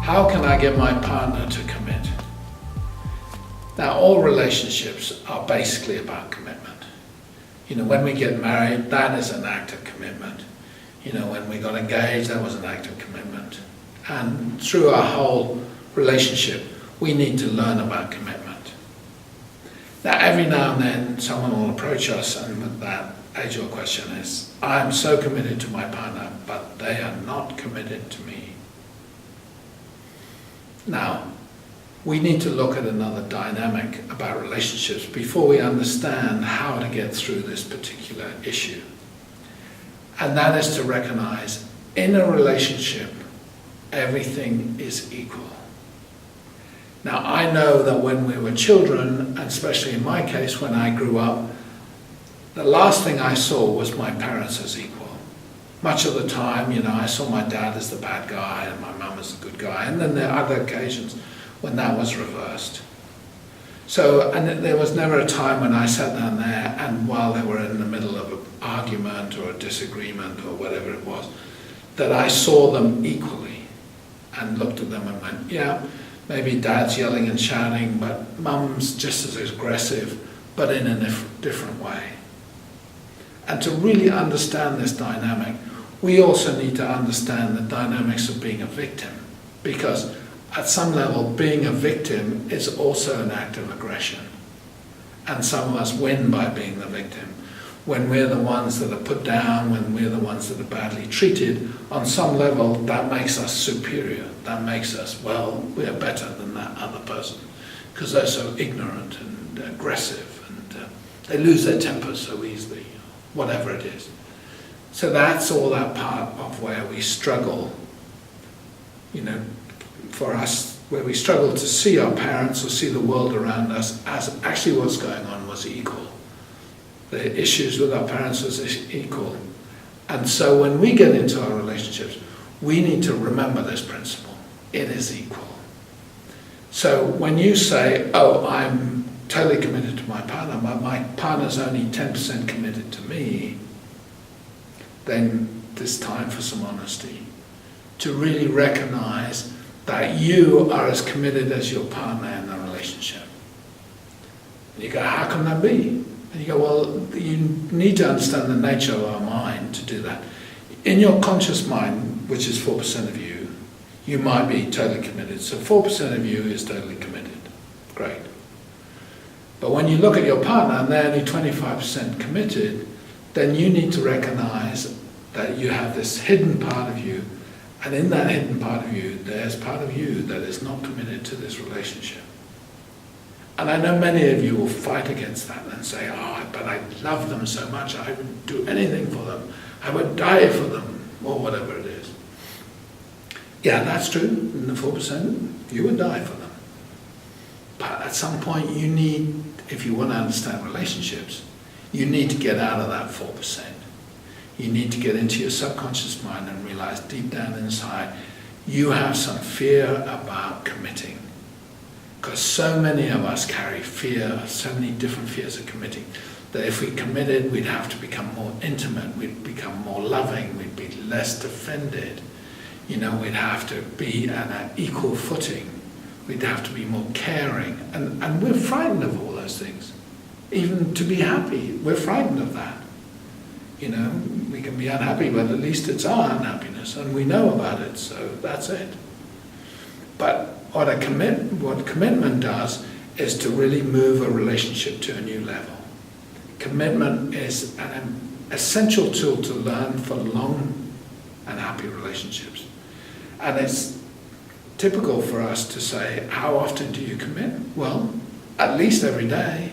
How can I get my partner to commit? Now, all relationships are basically about commitment. You know, when we get married, that is an act of commitment. You know, when we got engaged, that was an act of commitment. And through our whole relationship, we need to learn about commitment. Now, every now and then, someone will approach us and that age-old question is, I'm so committed to my partner, but they are not committed to me. Now, we need to look at another dynamic about relationships before we understand how to get through this particular issue. And that is to recognize, in a relationship, everything is equal. Now, I know that when we were children, and especially in my case, when I grew up, the last thing I saw was my parents as equal. Much of the time, you know, I saw my dad as the bad guy and my mum as the good guy, and then there are other occasions when that was reversed. So, and there was never a time when I sat down there and while they were in the middle of an argument or a disagreement or whatever it was, that I saw them equally and looked at them and went, yeah, maybe dad's yelling and shouting, but mum's just as aggressive, but in a different way. And to really understand this dynamic, we also need to understand the dynamics of being a victim, because at some level, being a victim is also an act of aggression. And some of us win by being the victim. When we're the ones that are put down, when we're the ones that are badly treated, on some level, that makes us superior. That makes us, well, we're better than that other person, because they're so ignorant and aggressive, and they lose their temper so easily, whatever it is. So that's all that part of where we struggle, you know, for us, where we struggle to see our parents or see the world around us as actually what's going on was equal. The issues with our parents was equal. And so when we get into our relationships, we need to remember this principle. It is equal. So when you say, oh, I'm totally committed to my partner, but my partner's only 10% committed to me, then there's time for some honesty. To really recognize that you are as committed as your partner in the relationship. And you go, how can that be? And you go, well, you need to understand the nature of our mind to do that. In your conscious mind, which is 4% of you, you might be totally committed. So 4% of you is totally committed. Great. But when you look at your partner and they're only 25% committed, then you need to recognize that you have this hidden part of you, and in that hidden part of you, there's part of you that is not committed to this relationship. And I know many of you will fight against that and say, oh, but I love them so much, I would do anything for them, I would die for them, or whatever it is. Yeah, that's true, in the 4%, you would die for them. But at some point you need, if you want to understand relationships, you need to get out of that 4%. You need to get into your subconscious mind and realize deep down inside, you have some fear about committing. Because so many of us carry fear, so many different fears of committing, that if we committed, we'd have to become more intimate, we'd become more loving, we'd be less defended. You know, we'd have to be at an equal footing. We'd have to be more caring. And we're frightened of all those things. Even to be happy, we're frightened of that. You know, we can be unhappy, but at least it's our unhappiness, and we know about it, so that's it. But what commitment does is to really move a relationship to a new level. Commitment is an essential tool to learn for long and happy relationships. And it's typical for us to say, how often do you commit? Well, at least every day.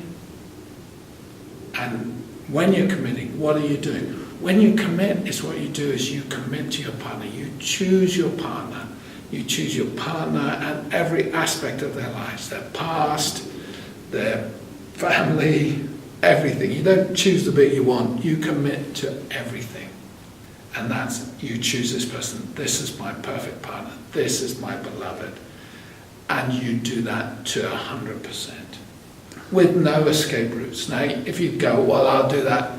And when you're committing, what are you doing? When you commit, it's what you do is you commit to your partner. You choose your partner. You choose your partner and every aspect of their lives, their past, their family, everything. You don't choose the bit you want. You commit to everything. And that's, you choose this person. This is my perfect partner. This is my beloved. And you do that to 100%. With no escape routes. Now, if you go, well, I'll do that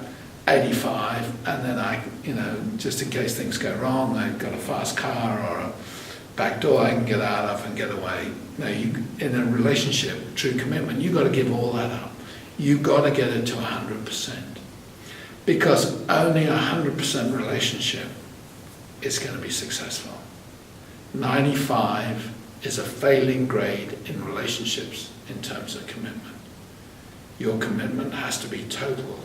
85, and then I, you know, just in case things go wrong, I've got a fast car or back door I can get out of and get away. No, in a relationship, true commitment, you've got to give all that up. You've got to get it to 100%. Because only 100% relationship is going to be successful. 95 is a failing grade in relationships in terms of commitment. Your commitment has to be total,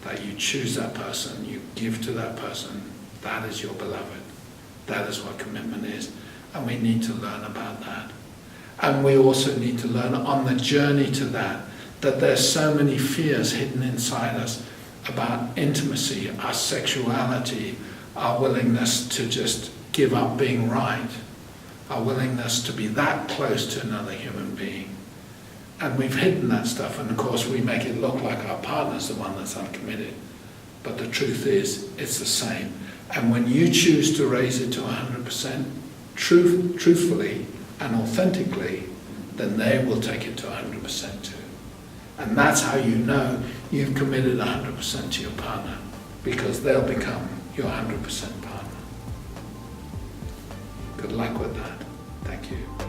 that you choose that person, you give to that person, that is your beloved. That is what commitment is, and we need to learn about that. And we also need to learn on the journey to that there's so many fears hidden inside us about intimacy, our sexuality, our willingness to just give up being right, our willingness to be that close to another human being. And we've hidden that stuff, and of course we make it look like our partner's the one that's uncommitted. But the truth is, it's the same. And when you choose to raise it to 100%, truthfully and authentically, then they will take it to 100% too. And that's how you know you've committed 100% to your partner, because they'll become your 100% partner. Good luck with that. Thank you.